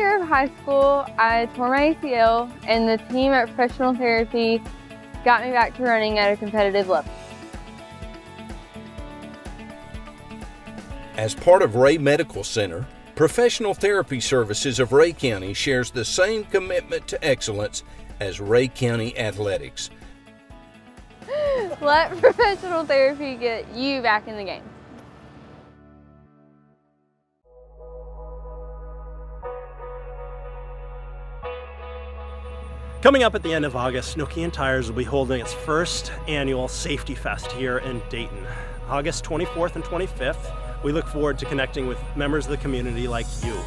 year of high school, I tore my ACL, and the team at Professional Therapy got me back to running at a competitive level. As part of Rhea Medical Center, Professional Therapy Services of Rhea County shares the same commitment to excellence as Rhea County Athletics. Let professional therapy get you back in the game. Coming up at the end of August, Nokian Tires will be holding its first annual Safety Fest here in Dayton. August 24th and 25th, we look forward to connecting with members of the community like you.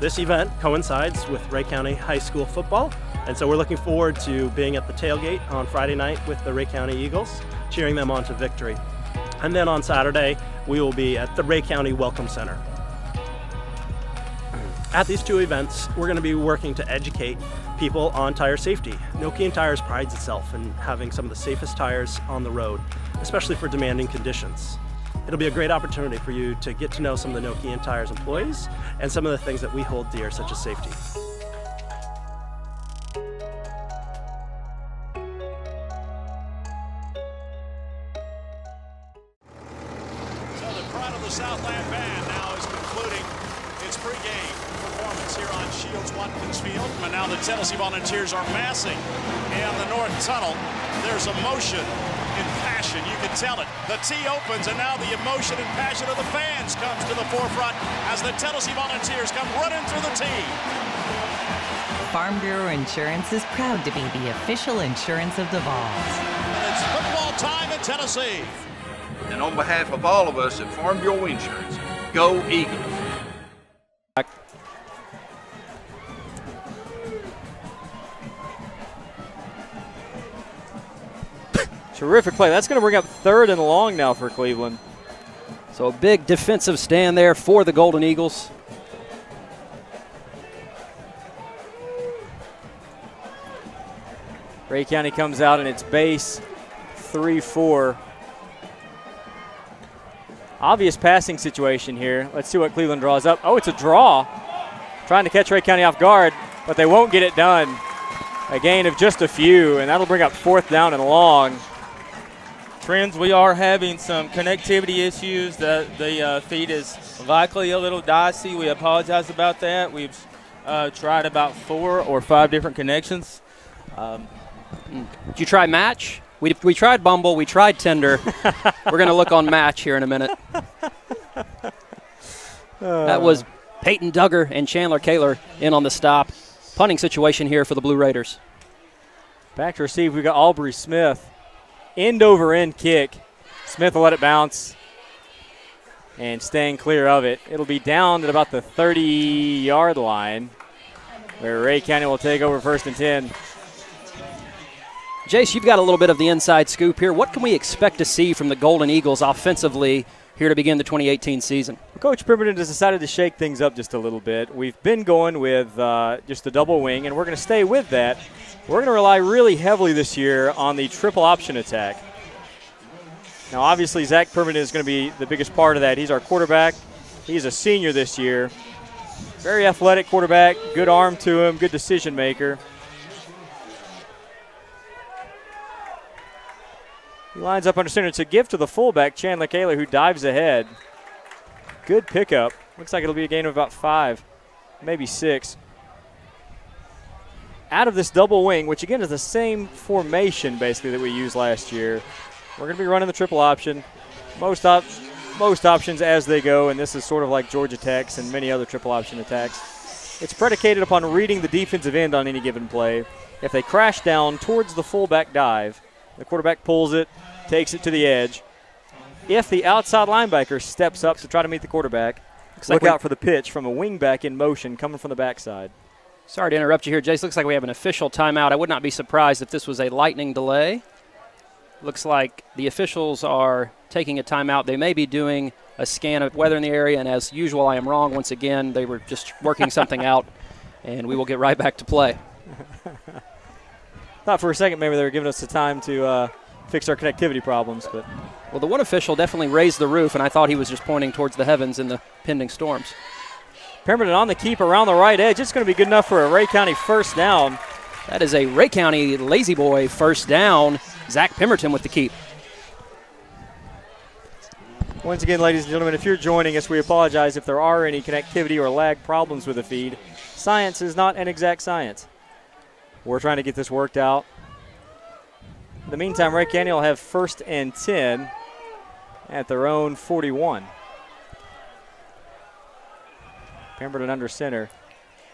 This event coincides with Rhea County High School football, and so we're looking forward to being at the tailgate on Friday night with the Rhea County Eagles, cheering them on to victory. And then on Saturday, we will be at the Rhea County Welcome Center. At these two events, we're going to be working to educate people on tire safety. Nokian Tires prides itself in having some of the safest tires on the road, especially for demanding conditions. It'll be a great opportunity for you to get to know some of the Nokian Tires employees and some of the things that we hold dear, such as safety. So the crowd of the Southland Band now is concluding its pregame performance here on Shields-Watkins Field. And now the Tennessee Volunteers are massing in the North Tunnel. There's emotion and passion, you can tell it. The tee opens, and now the emotion and passion of the fans comes to the forefront as the Tennessee Volunteers come running through the tee. Farm Bureau Insurance is proud to be the official insurance of the Vols. And it's football time in Tennessee. And on behalf of all of us at Farm Bureau Insurance, go Eagles. Terrific play. That's going to bring up 3rd and long now for Cleveland. So a big defensive stand there for the Golden Eagles. Rhea County comes out in its base 3-4. Obvious passing situation here. Let's see what Cleveland draws up. Oh, it's a draw. Trying to catch Rhea County off guard, but they won't get it done. A gain of just a few, and that'll bring up 4th down and long. Friends, we are having some connectivity issues. The feed is likely a little dicey. We apologize about that. We've tried about 4 or 5 different connections. Did you try Match? We tried Bumble. We tried Tinder. We're going to look on Match here in a minute. That was Peyton Duggar and Chandler Kaler in on the stop. Punting situation here for the Blue Raiders. Back to receive, we got Aubrey Smith. End over end kick. Smith will let it bounce and staying clear of it. It'll be down at about the 30-yard line where Rhea County will take over 1st and 10. Jace, you've got a little bit of the inside scoop here. What can we expect to see from the Golden Eagles offensively here to begin the 2018 season? Coach Pemberton has decided to shake things up just a little bit. We've been going with just the double wing, and we're going to stay with that. We're going to rely really heavily this year on the triple option attack. Now, obviously, Zach Pemberton is going to be the biggest part of that. He's our quarterback. He's a senior this year. Very athletic quarterback, good arm to him, good decision maker. He lines up under center to give to the fullback, Chandler Kaler, who dives ahead. Good pickup. Looks like it'll be a gain of about 5, maybe 6. Out of this double wing, which again is the same formation basically that we used last year, we're going to be running the triple option. Most options as they go, and this is sort of like Georgia Tech's and many other triple option attacks. It's predicated upon reading the defensive end on any given play. If they crash down towards the fullback dive, the quarterback pulls it, takes it to the edge. If the outside linebacker steps up to try to meet the quarterback, look out for the pitch from a wingback in motion coming from the backside. Sorry to interrupt you here, Jace. Looks like we have an official timeout. I would not be surprised if this was a lightning delay. Looks like the officials are taking a timeout. They may be doing a scan of weather in the area, and as usual, I am wrong once again. They were just working something out, and we will get right back to play. Thought for a second maybe they were giving us the time to fix our connectivity problems. But well, the one official definitely raised the roof, and I thought he was just pointing towards the heavens in the pending storms. Pemberton on the keep around the right edge. It's going to be good enough for a Rhea County first down. That is a Rhea County lazy boy first down. Zach Pemberton with the keep. Once again, ladies and gentlemen, if you're joining us, we apologize if there are any connectivity or lag problems with the feed. Science is not an exact science. We're trying to get this worked out. In the meantime, Rhea County will have 1st and 10 at their own 41. Pemberton under center.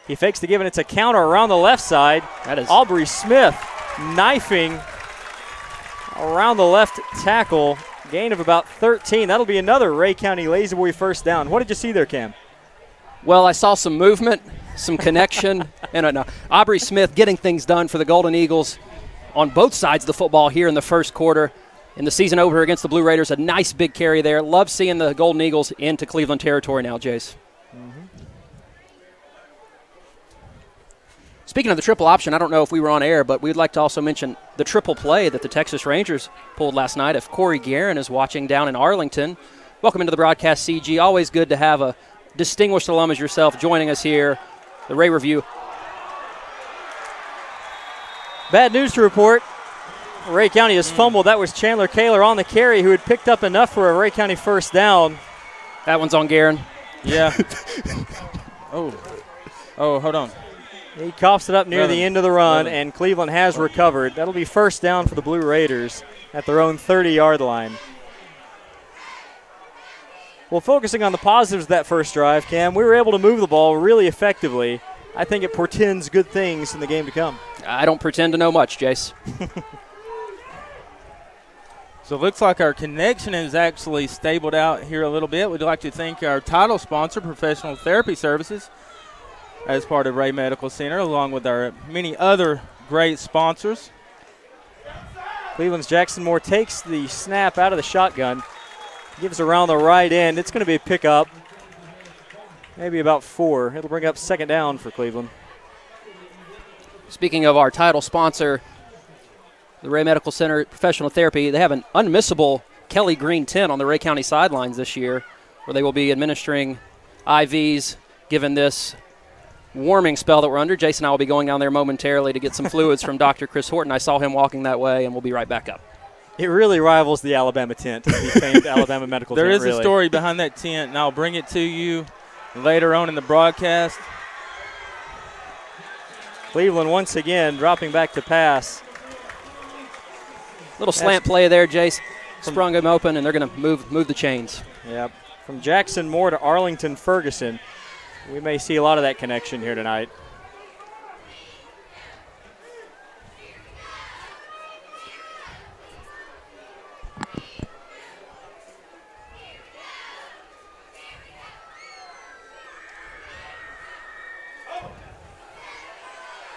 He fakes the give, and it's a counter around the left side. That is Aubrey Smith knifing around the left tackle. Gain of about 13. That'll be another Rhea County lazy boy first down. What did you see there, Cam? Well, I saw some movement, some connection, and Aubrey Smith getting things done for the Golden Eagles on both sides of the football here in the first quarter. In the season opener against the Blue Raiders, a nice big carry there. Love seeing the Golden Eagles into Cleveland territory now, Jace. Speaking of the triple option, I don't know if we were on air, but we'd like to also mention the triple play that the Texas Rangers pulled last night. If Corey Guerin is watching down in Arlington, welcome into the broadcast, CG. Always good to have a distinguished alum as yourself joining us here. The Ray Review. Bad news to report. Rhea County has fumbled. That was Chandler Kaler on the carry who had picked up enough for a Rhea County first down. That one's on Guerin. Yeah. Oh, hold on. He coughs it up near the end of the run, and Cleveland has recovered. That'll be first down for the Blue Raiders at their own 30-yard line. Well, focusing on the positives of that first drive, Cam, we were able to move the ball really effectively. I think it portends good things in the game to come. I don't pretend to know much, Jace. So it looks like our connection is actually stabled out here a little bit. We'd like to thank our title sponsor, Professional Therapy Services, as part of Ray Medical Center, along with our many other great sponsors. Cleveland's Jackson Moore takes the snap out of the shotgun, gives around the right end. It's going to be a pickup, maybe about 4. It'll bring up second down for Cleveland. Speaking of our title sponsor, the Ray Medical Center Professional Therapy, they have an unmissable Kelly Green tent on the Ray County sidelines this year, where they will be administering IVs given this warming spell that we're under. Jason and I will be going down there momentarily to get some fluids from Dr. Chris Horton. I saw him walking that way, and we'll be right back up. It really rivals the Alabama tent, the famed Alabama medical tent. There is a story behind that tent, and I'll bring it to you later on in the broadcast. Cleveland once again dropping back to pass. Little slant play there, Jace. Sprung him open, and they're going to move the chains. Yep. From Jackson Moore to Arlington Ferguson. We may see a lot of that connection here tonight.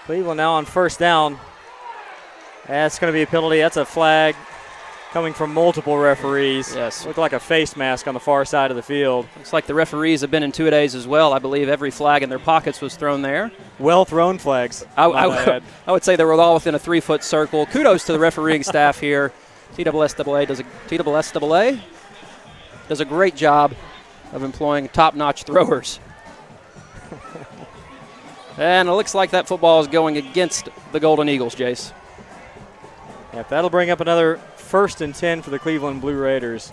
Cleveland now on first down. That's going to be a penalty. That's a flag coming from multiple referees. Yes. Looked like a face mask on the far side of the field. Looks like the referees have been in two-a-days as well. I believe every flag in their pockets was thrown there. Well thrown flags. I would say they were all within a 3-foot circle. Kudos to the refereeing staff here. TSSAA does a great job of employing top-notch throwers. And it looks like that football is going against the Golden Eagles, Jace. Yep, that'll bring up another 1st and 10 for the Cleveland Blue Raiders.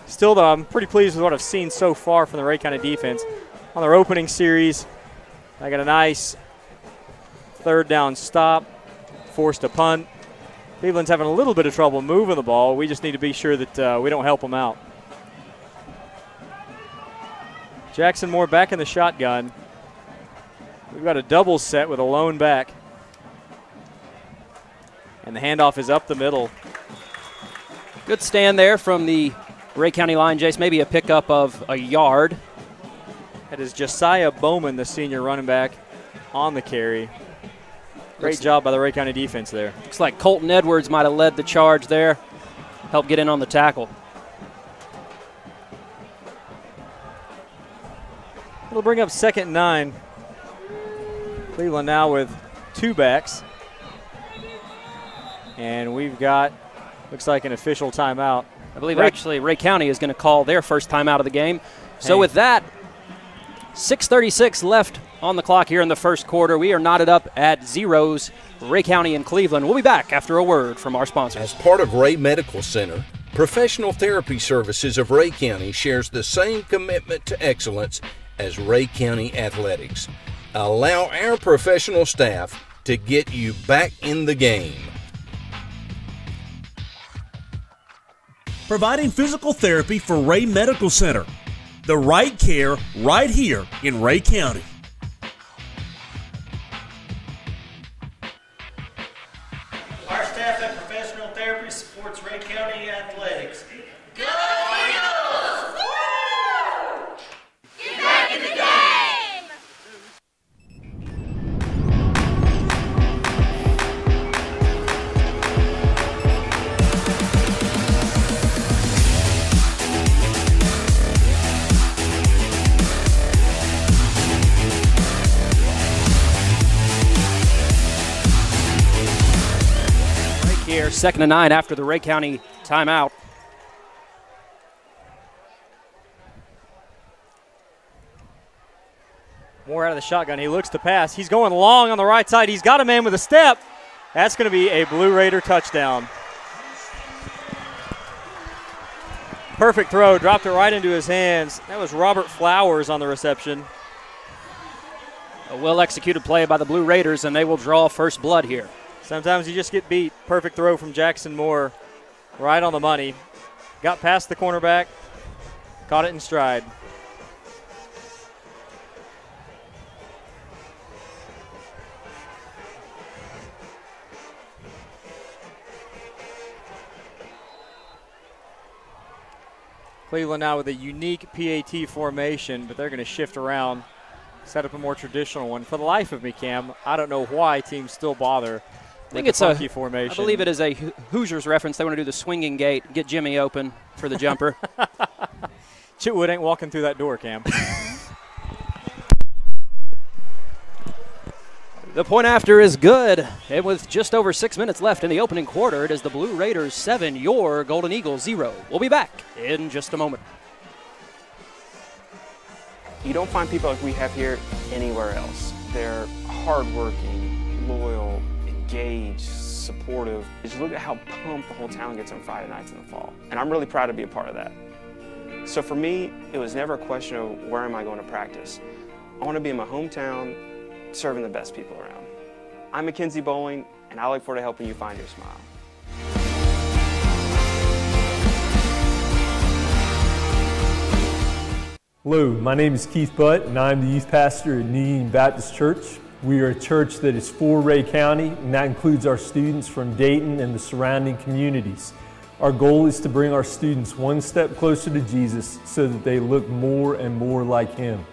Still, though, I'm pretty pleased with what I've seen so far from the Rhea County defense. On their opening series, I got a nice 3rd down stop, forced a punt. Cleveland's having a little bit of trouble moving the ball. We just need to be sure that we don't help them out. Jackson Moore back in the shotgun. We've got a double set with a lone back. And the handoff is up the middle. Good stand there from the Rhea County line, Jace. Maybe a pickup of a yard. That is Josiah Bowman, the senior running back, on the carry. Great job by the Rhea County defense there. Looks like Colton Edwards might have led the charge there. Helped get in on the tackle. It'll bring up 2nd and 9. Cleveland now with 2 backs. And we've got, looks like an official timeout. I believe actually Rhea County is going to call their first timeout of the game. So with that, 6:36 left on the clock here in the first quarter. We are knotted up at zeros, Rhea County and Cleveland. We'll be back after a word from our sponsors. As part of Rhea Medical Center, Professional Therapy Services of Rhea County shares the same commitment to excellence as Rhea County Athletics. Allow our professional staff to get you back in the game. Providing physical therapy for Rhea Medical Center. The right care right here in Rhea County. Our staff at Professional Therapy supports Rhea County Athletics. Go Eagles! Woo! Get back in the game! Here, 2nd and 9 after the Rhea County timeout. Moore out of the shotgun. He looks to pass. He's going long on the right side. He's got a man with a step. That's going to be a Blue Raider touchdown. Perfect throw. Dropped it right into his hands. That was Robert Flowers on the reception. A well-executed play by the Blue Raiders, and they will draw first blood here. Sometimes you just get beat. Perfect throw from Jackson Moore. Right on the money. Got past the cornerback. Caught it in stride. Cleveland now with a unique PAT formation, but they're going to shift around, set up a more traditional one. For the life of me, Cam, I don't know why teams still bother. I think it's a formation. I believe it is a Hoosiers reference. They want to do the swinging gate, get Jimmy open for the jumper. Chitwood ain't walking through that door, Cam. The point after is good. And with just over 6 minutes left in the opening quarter, it is the Blue Raiders 7, your Golden Eagles 0. We'll be back in just a moment. You don't find people like we have here anywhere else. They're hardworking, loyal, engaged, supportive. Just look at how pumped the whole town gets on Friday nights in the fall. And I'm really proud to be a part of that. So for me, it was never a question of where am I going to practice. I want to be in my hometown, serving the best people around. I'm Mackenzie Bowling, and I look forward to helping you find your smile. Hello, my name is Keith Butt, and I'm the youth pastor at New Union Baptist Church. We are a church that is for Rhea County, and that includes our students from Dayton and the surrounding communities. Our goal is to bring our students one step closer to Jesus so that they look more and more like Him.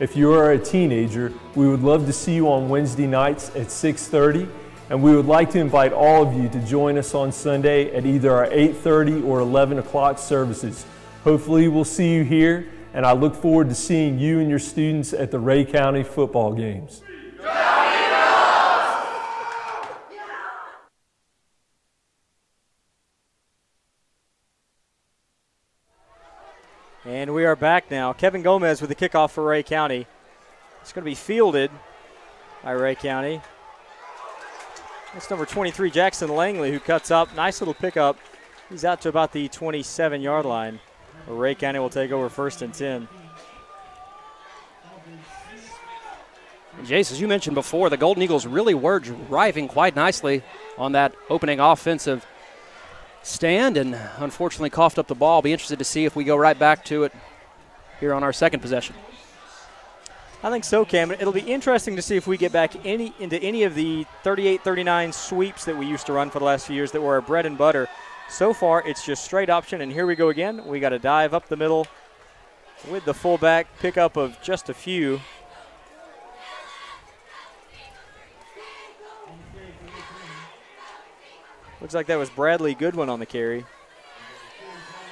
If you are a teenager, we would love to see you on Wednesday nights at 6:30, and we would like to invite all of you to join us on Sunday at either our 8:30 or 11 o'clock services. Hopefully we'll see you here, and I look forward to seeing you and your students at the Rhea County football games. And we are back now. Kevin Gomez with the kickoff for Rhea County. It's going to be fielded by Rhea County. That's number 23, Jackson Langley, who cuts up. Nice little pickup. He's out to about the 27-yard line. Rhea County will take over 1st and 10. And Jace, as you mentioned before, the Golden Eagles really were driving quite nicely on that opening offensive stand and unfortunately coughed up the ball. Be interested to see if we go right back to it here on our second possession. I think so, Cam. It'll be interesting to see if we get back into any of the 38-39 sweeps that we used to run for the last few years that were our bread and butter. So far, it's just straight option, and here we go again. We got a dive up the middle with the fullback, pickup of just a few. Looks like that was Bradley Goodwin on the carry.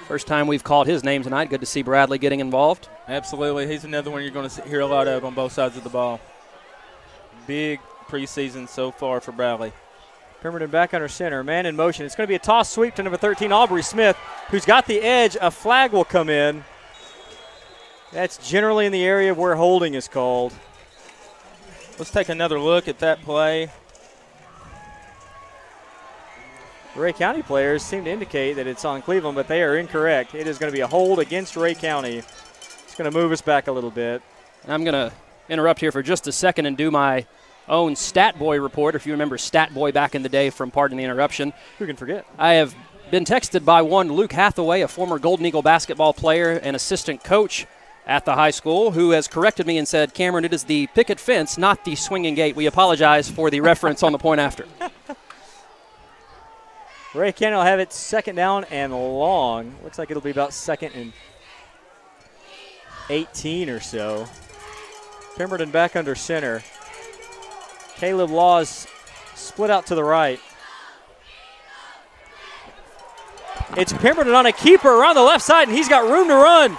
First time we've called his name tonight. Good to see Bradley getting involved. Absolutely. He's another one you're going to hear a lot of on both sides of the ball. Big preseason so far for Bradley. Pemberton back under center. Man in motion. It's going to be a toss sweep to number 13, Aubrey Smith, who's got the edge. A flag will come in. That's generally in the area of where holding is called. Let's take another look at that play. Rhea County players seem to indicate that it's on Cleveland, but they are incorrect. It is going to be a hold against Rhea County. It's going to move us back a little bit. I'm going to interrupt here for just a second and do my own Stat Boy report. If you remember Stat Boy back in the day from Pardon the Interruption. Who can forget? I have been texted by one Luke Hathaway, a former Golden Eagle basketball player and assistant coach at the high school, who has corrected me and said, Cameron, it is the picket fence, not the swinging gate. We apologize for the reference on the point after. Rhea County will have it second down and long. Looks like it'll be about second and 18 or so. Pemberton back under center. Caleb Laws split out to the right. It's Pemberton on a keeper around the left side, and he's got room to run.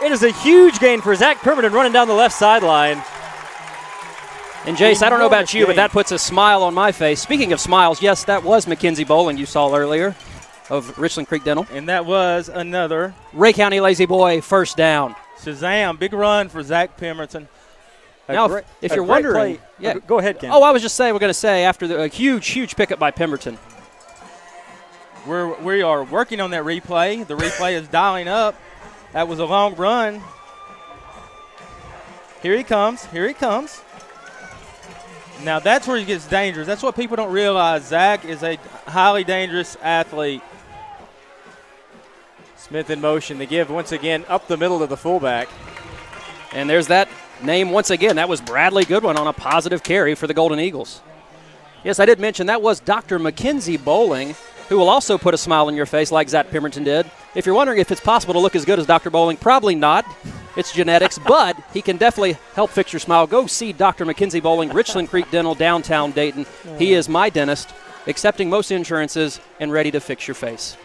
It is a huge gain for Zach Pemberton running down the left sideline. And, Jace, I don't know about you, but that puts a smile on my face. Speaking of smiles, yes, that was Mackenzie Bowling you saw earlier of Richland Creek Dental. And that was another Rhea County Lazy Boy first down. Shazam, big run for Zach Pemberton. Now, if you're wondering, yeah, go ahead, Ken. Oh, I was just saying, we're going to say after a huge pickup by Pemberton. We are working on that replay. The replay is dialing up. That was a long run. Here he comes. Here he comes. Now that's where he gets dangerous. That's what people don't realize. Zach is a highly dangerous athlete. Smith in motion. The give once again up the middle to the fullback. And there's that name once again. That was Bradley Goodwin on a positive carry for the Golden Eagles. Yes, I did mention that was Dr. Mackenzie Bowling, who will also put a smile on your face like Zach Pemberton did. If you're wondering if it's possible to look as good as Dr. Bowling, probably not. It's genetics, but he can definitely help fix your smile. Go see Dr. Mackenzie Bowling, Richland Creek Dental, downtown Dayton. He is my dentist, accepting most insurances and ready to fix your face.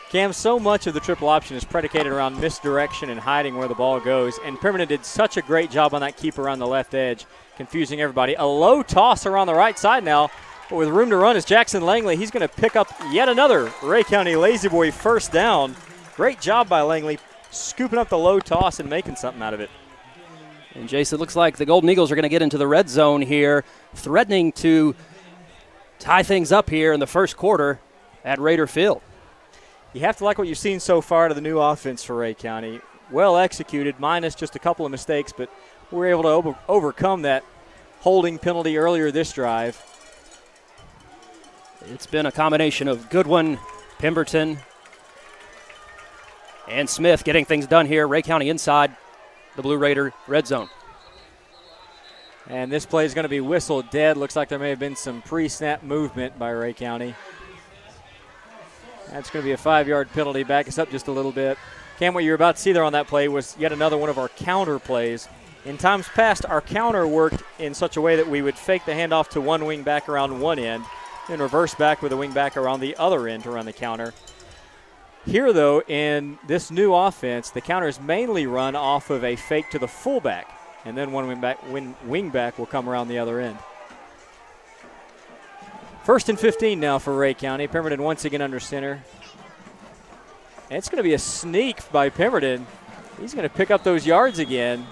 Cam, so much of the triple option is predicated around misdirection and hiding where the ball goes, and Pemberton did such a great job on that keeper on the left edge, confusing everybody. A low toss around the right side now, but with room to run is Jackson Langley. He's going to pick up yet another Rhea County Lazy Boy first down. Great job by Langley, scooping up the low toss and making something out of it. And, Jace, it looks like the Golden Eagles are going to get into the red zone here, threatening to tie things up here in the first quarter at Raider Field. You have to like what you've seen so far to the new offense for Rhea County. Well executed, minus just a couple of mistakes, but we're able to overcome that holding penalty earlier this drive. It's been a combination of Goodwin, Pemberton, and Smith getting things done here. Rhea County inside the Blue Raider red zone. And this play is going to be whistled dead. Looks like there may have been some pre-snap movement by Rhea County. That's going to be a 5-yard penalty. Back us up just a little bit. Cam, what you're about to see there on that play was yet another one of our counter plays. In times past, our counter worked in such a way that we would fake the handoff to one wing back around one end and reverse back with a wing back around the other end to run the counter. Here, though, in this new offense, the counter is mainly run off of a fake to the fullback, and then one wing back will come around the other end. 1st and 15 now for Rhea County. Pemberton once again under center. And it's going to be a sneak by Pemberton. He's going to pick up those yards again.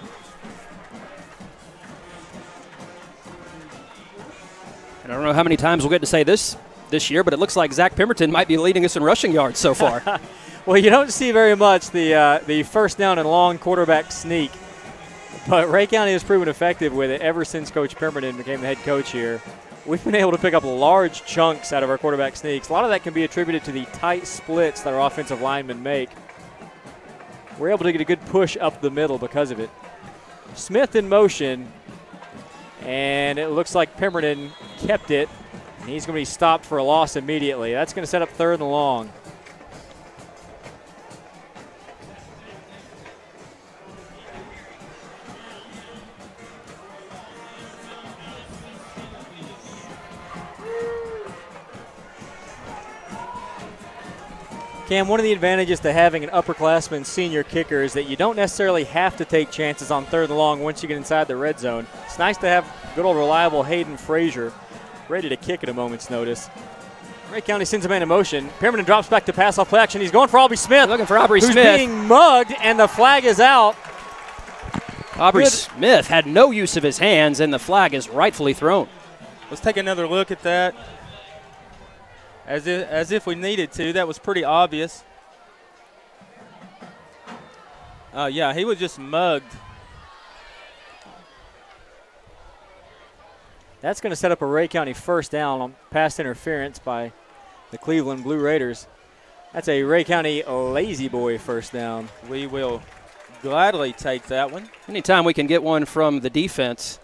And I don't know how many times we'll get to say this year, but it looks like Zach Pemberton might be leading us in rushing yards so far. Well, you don't see very much the first down and long quarterback sneak. But Rhea County has proven effective with it ever since Coach Pemberton became the head coach here. We've been able to pick up large chunks out of our quarterback sneaks. A lot of that can be attributed to the tight splits that our offensive linemen make. We're able to get a good push up the middle because of it. Smith in motion, and it looks like Pemberton kept it. And he's going to be stopped for a loss immediately. That's going to set up 3rd and long. Cam, one of the advantages to having an upperclassman senior kicker is that you don't necessarily have to take chances on 3rd and long once you get inside the red zone. It's nice to have good old reliable Hayden Frazier ready to kick at a moment's notice. Rhea County sends a man in motion. Pemberton drops back to pass off play action. He's going for Aubrey Smith. Looking for Aubrey who's Smith. being mugged, and the flag is out. Aubrey Smith had no use of his hands, and the flag is rightfully thrown. Let's take another look at that. As if we needed to. That was pretty obvious. Yeah, he was just mugged. That's going to set up a Rhea County first down on pass interference by the Cleveland Blue Raiders. That's a Rhea County lazy boy first down. We will gladly take that one. Anytime we can get one from the defense.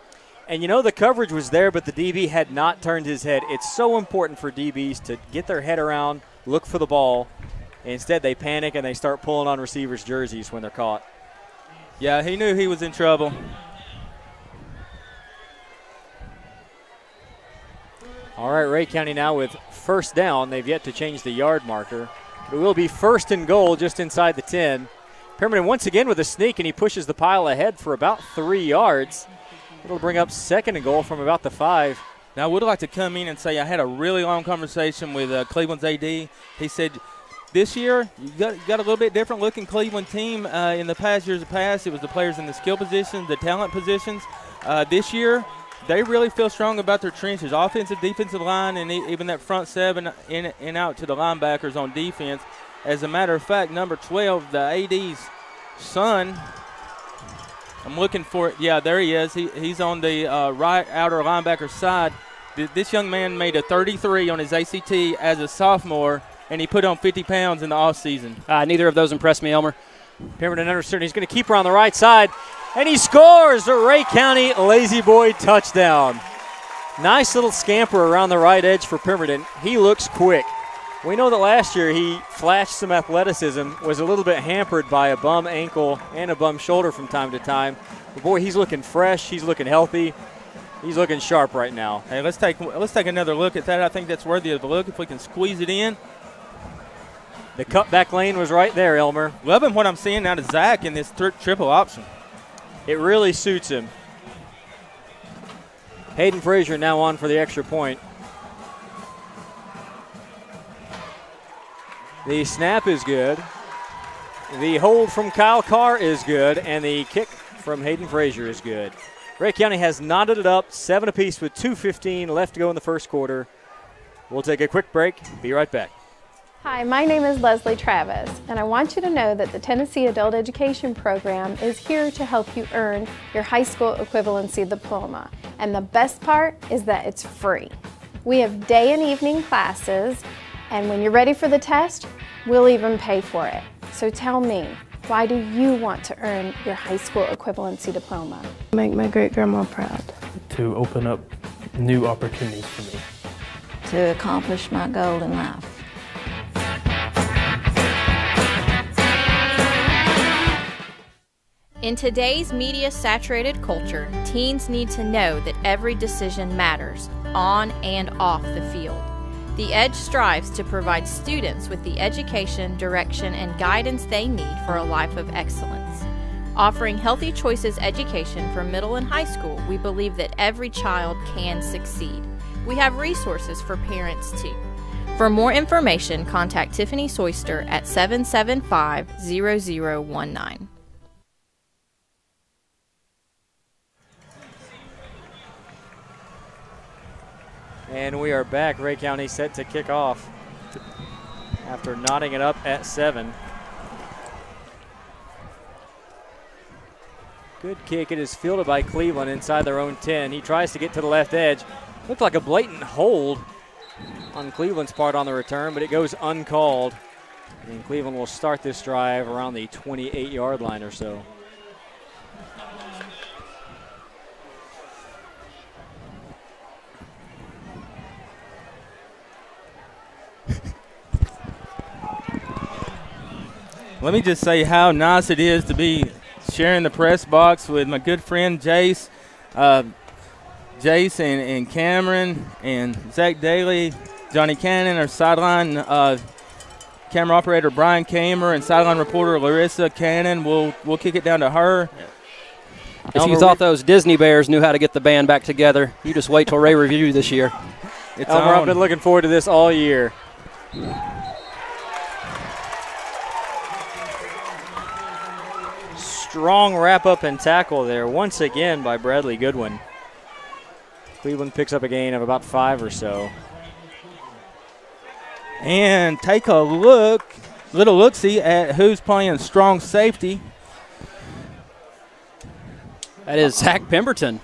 And you know the coverage was there, but the DB had not turned his head. It's so important for DBs to get their head around, look for the ball. Instead, they panic and they start pulling on receivers' jerseys when they're caught. Yeah, he knew he was in trouble. All right, Rhea County now with first down. They've yet to change the yard marker. It will be first and goal just inside the 10. Pemberton once again with a sneak, and he pushes the pile ahead for about 3 yards. It'll bring up second and goal from about the 5. Now, I would like to come in and say I had a really long conversation with Cleveland's AD. He said this year you got a little bit different looking Cleveland team. In the past years past, it was the players in the skill positions, the talent positions. This year, they really feel strong about their trenches, offensive, defensive line, and even that front seven in and out to the linebackers on defense. As a matter of fact, number 12, the AD's son, I'm looking for it. Yeah, there he is. He's on the right outer linebacker side. This young man made a 33 on his ACT as a sophomore, and he put on 50 pounds in the offseason. Neither of those impressed me, Elmer. Pemberton under center. He's going to keep her on the right side. And he scores a Rhea County lazy boy touchdown. Nice little scamper around the right edge for Pemberton. He looks quick. We know that last year he flashed some athleticism, was a little bit hampered by a bum ankle and a bum shoulder from time to time. But boy, he's looking fresh. He's looking healthy. He's looking sharp right now. Hey, let's take another look at that. I think that's worthy of a look if we can squeeze it in. The cutback lane was right there, Elmer. Loving what I'm seeing out of Zach in this triple option. It really suits him. Hayden Frazier now on for the extra point. The snap is good. The hold from Kyle Carr is good, and the kick from Hayden Frazier is good. Rhea County has knotted it up, 7 apiece with 2:15 left to go in the first quarter. We'll take a quick break. Be right back. Hi, my name is Leslie Travis, and I want you to know that the Tennessee Adult Education Program is here to help you earn your high school equivalency diploma. And the best part is that it's free. We have day and evening classes, and when you're ready for the test, we'll even pay for it. So tell me, why do you want to earn your high school equivalency diploma? Make my great-grandma proud. To open up new opportunities for me. To accomplish my goal in life. In today's media-saturated culture, teens need to know that every decision matters, on and off the field. The Edge strives to provide students with the education, direction, and guidance they need for a life of excellence. Offering Healthy Choices education for middle and high school, we believe that every child can succeed. We have resources for parents too. For more information, contact Tiffany Soyster at 775-0019. And we are back. Rhea County set to kick off after knotting it up at 7. Good kick. It is fielded by Cleveland inside their own 10. He tries to get to the left edge. Looked like a blatant hold on Cleveland's part on the return, but it goes uncalled. And Cleveland will start this drive around the 28-yard line or so. Let me just say how nice it is to be sharing the press box with my good friend Jace. Jace and Cameron and Zach Daly, Johnny Cannon, our sideline camera operator Brian Kamer, and sideline reporter Larissa Cannon. We'll kick it down to her. If you thought those Disney Bears knew how to get the band back together, you just wait till Ray Review this year. It's Elmer, I've on. been looking forward to this all year. Strong wrap-up and tackle there once again by Bradley Goodwin. Cleveland picks up a gain of about 5 or so. And take a little look-see at who's playing strong safety. That is Zach Pemberton.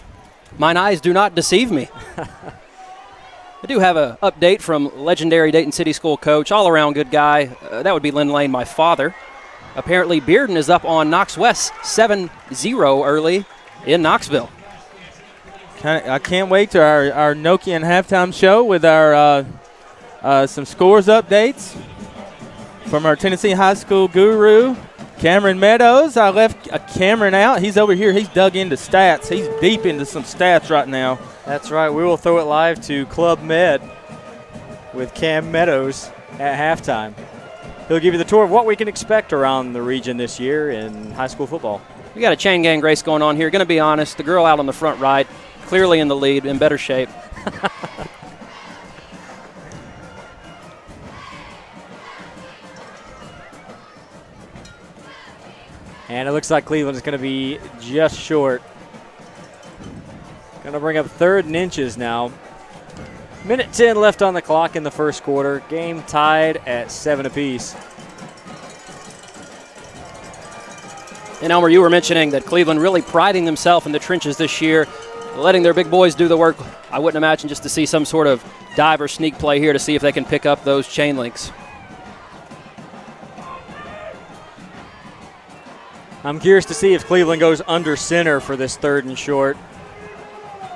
Mine eyes do not deceive me. I do have an update from legendary Dayton City School coach, all-around good guy. That would be Lynn Lane, my father. Apparently, Bearden is up on Knox West 7-0 early in Knoxville. I can't wait to our Nokian halftime show with our some scores updates from our Tennessee High School guru, Cameron Meadows. I left Cameron out. He's over here. He's dug into stats. He's deep into some stats right now. That's right. We will throw it live to Club Med with Cam Meadows at halftime. He'll give you the tour of what we can expect around the region this year in high school football. We got a chain gang race going on here. Going to be honest, the girl out on the front right, clearly in the lead, in better shape. And it looks like Cleveland is going to be just short. Going to bring up 3rd and inches now. Minute 10 left on the clock in the first quarter. Game tied at 7 apiece. And Elmer, you were mentioning that Cleveland really priding themselves in the trenches this year, letting their big boys do the work. I wouldn't imagine just to see some sort of dive or sneak play here to see if they can pick up those chain links. I'm curious to see if Cleveland goes under center for this 3rd and short.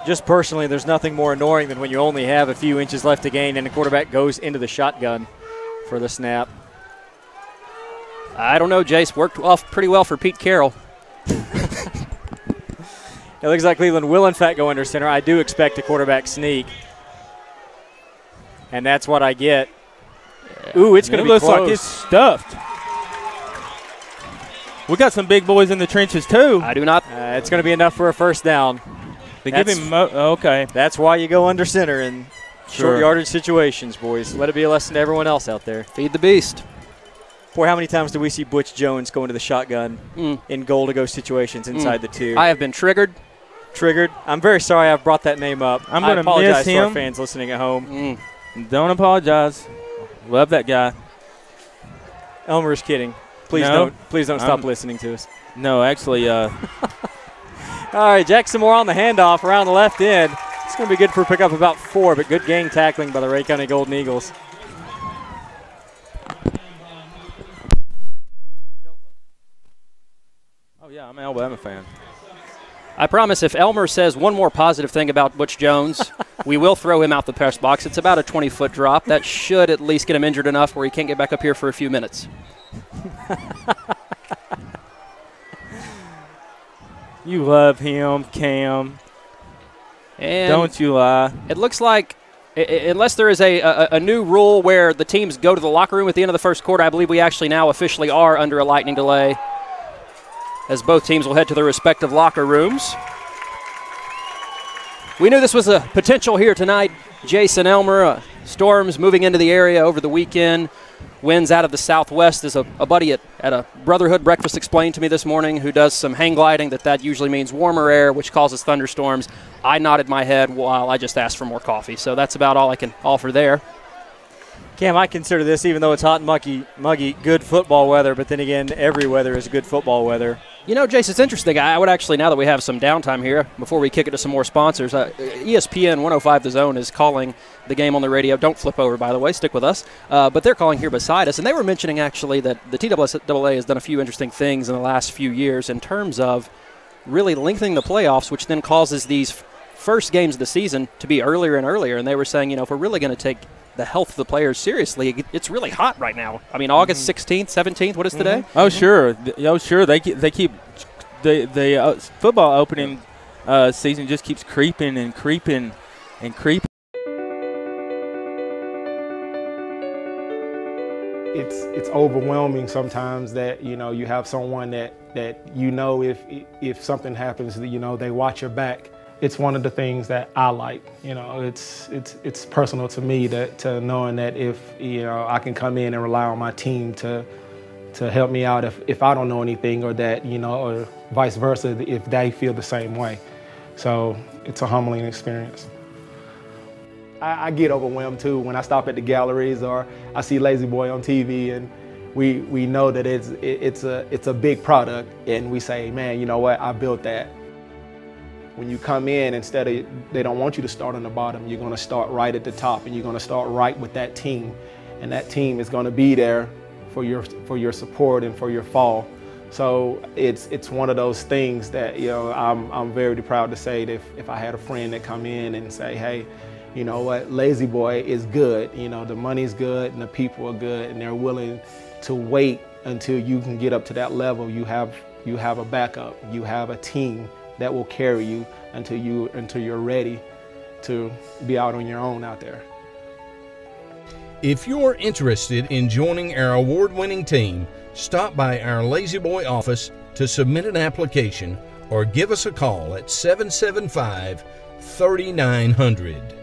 Just personally, there's nothing more annoying than when you only have a few inches left to gain and the quarterback goes into the shotgun for the snap. I don't know, Jace. Worked off pretty well for Pete Carroll. It looks like Cleveland will, in fact, go under center. I do expect a quarterback sneak. And that's what I get. Ooh, it's going to be close. It looks like it's stuffed. We got some big boys in the trenches, too. I do not. It's going to be enough for a first down. They give him okay. That's why you go under center in short yardage situations, boys. Let it be a lesson to everyone else out there. Feed the beast. Boy, how many times do we see Butch Jones go into the shotgun in goal-to-go situations inside the 2? I have been triggered. Triggered. I'm very sorry I've brought that name up. I'm going to apologize miss to him. our fans listening at home. Don't apologize. Love that guy. Elmer is kidding. Please don't stop listening to us. No, actually. All right, Jackson Moore on the handoff around the left end. It's going to be good for a pickup about 4, but good gang tackling by the Rhea County Golden Eagles. Oh, yeah, I'm an Alabama fan. I promise if Elmer says one more positive thing about Butch Jones, we will throw him out the press box. It's about a 20-foot drop. That should at least get him injured enough where he can't get back up here for a few minutes. You love him, Cam. And don't you lie. It looks like, unless there is a new rule where the teams go to the locker room at the end of the first quarter, I believe we actually now officially are under a lightning delay, as both teams will head to their respective locker rooms. We knew this was a potential here tonight. Jason Elmer, storms moving into the area over the weekend. Winds out of the southwest. As a buddy at a Brotherhood breakfast explained to me this morning who does some hang gliding that usually means warmer air, which causes thunderstorms. I nodded my head while I just asked for more coffee. So that's about all I can offer there. Cam, I consider this, even though it's hot and muggy, good football weather, but then again, every weather is good football weather. You know, Jace, it's interesting. I would actually, now that we have some downtime here, before we kick it to some more sponsors, ESPN 105 The Zone is calling the game on the radio. Don't flip over, by the way. Stick with us. But they're calling here beside us, and they were mentioning, actually, that the TSSAA has done a few interesting things in the last few years in terms of really lengthening the playoffs, which then causes these first games of the season to be earlier and earlier. And they were saying, you know, if we're really going to take the health of the players seriously, it's really hot right now. I mean, August 16th, 17th, what is today? Oh, sure. They keep the football opening season just keeps creeping and creeping and creeping. It's overwhelming sometimes that, you know, you have someone that you know if something happens, you know, they watch your back. it's one of the things that I like. You know, it's personal to me to knowing that if, you know, I can come in and rely on my team to help me out if I don't know anything, or that, you know, or vice versa if they feel the same way. So it's a humbling experience. I get overwhelmed too when I stop at the galleries or I see Lazy Boy on TV, and we know that it's a big product, and we say, man, you know what, I built that. When you come in, instead of, they don't want you to start on the bottom, you're going to start right at the top, and you're going to start right with that team, and that team is going to be there for your support and for your fall. So it's one of those things that, you know, I'm very proud to say that if I had a friend that come in and say, hey, you know what, Lazy Boy is good, you know, the money's good and the people are good, and they're willing to wait until you can get up to that level. You have a backup, you have a team that will carry you until you're ready to be out on your own out there. If you're interested in joining our award-winning team, stop by our Lazy Boy office to submit an application or give us a call at 775-3900.